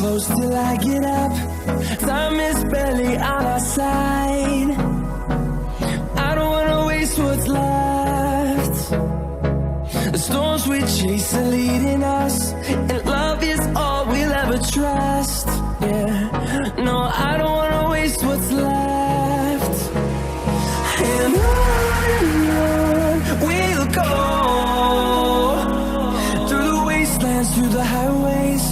close till I get up. Time is barely on our side. I don't wanna waste what's left. The storms we chase are leading us, and love is all we'll ever trust. Yeah, no, I don't wanna waste what's left. And on we'll go, through the wastelands, through the highways,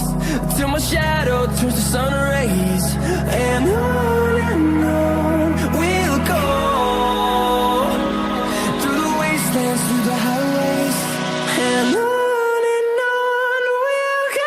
till my shadow turns to sun rays. And on we'll go, through the wastelands, through the highways, and on we'll go.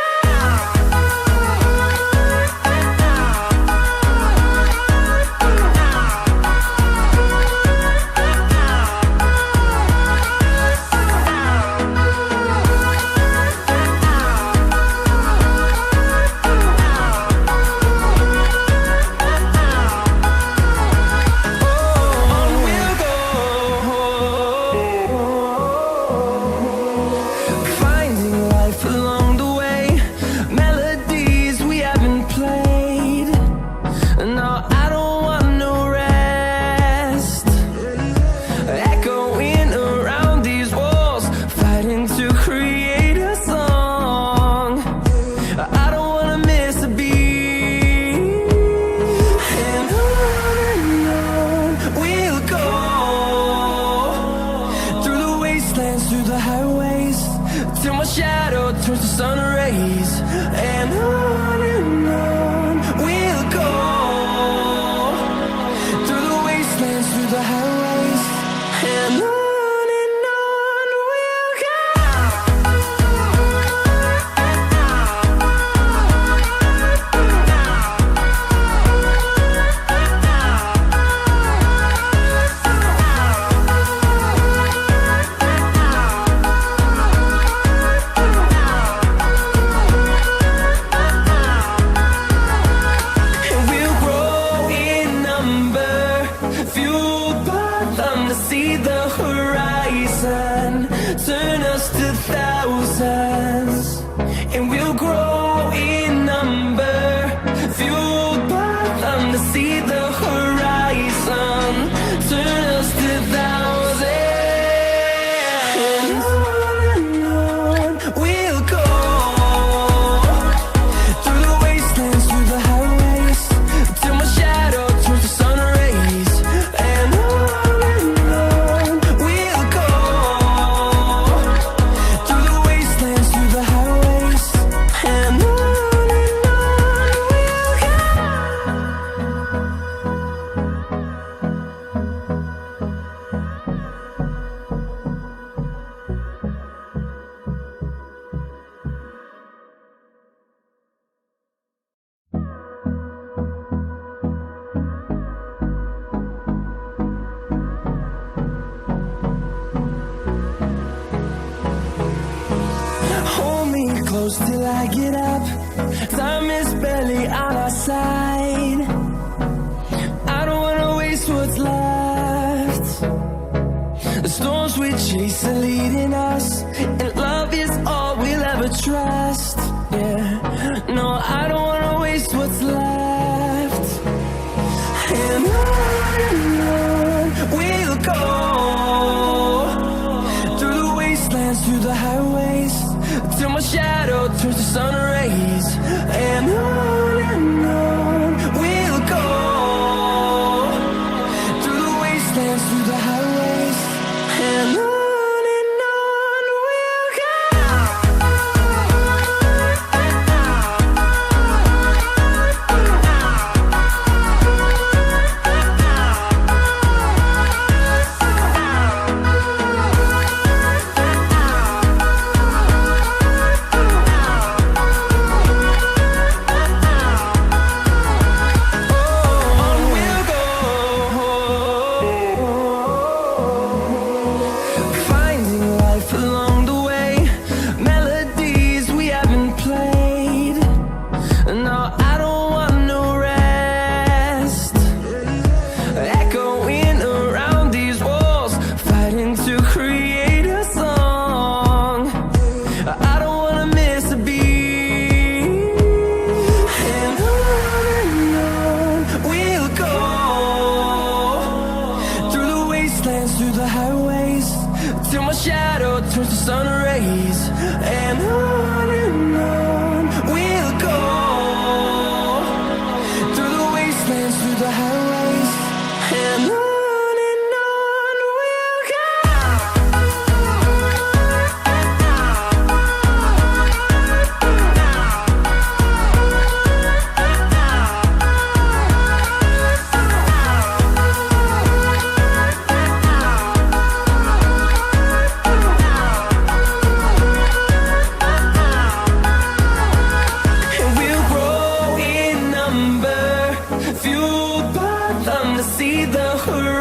Through the highways, till my shadow turns to sun rays. And on we'll go, through the wastelands, through the highways, and on we'll go. See the horizon, turn us to thousands, and we'll grow in number, fueled by them to see the horizon, turn us to thousands, and on we'll go, through the wastelands, through the highways, till my shadow turns to sun rays. And close till I get up. Time is barely on our side. I don't wanna waste what's left. The storms we chase are leading us, and love is all we'll ever trust. Yeah, no, I don't wanna waste what's left. And on we'll go, through the wastelands, through the highways, till my shadow turns to sun rays. And on we'll around.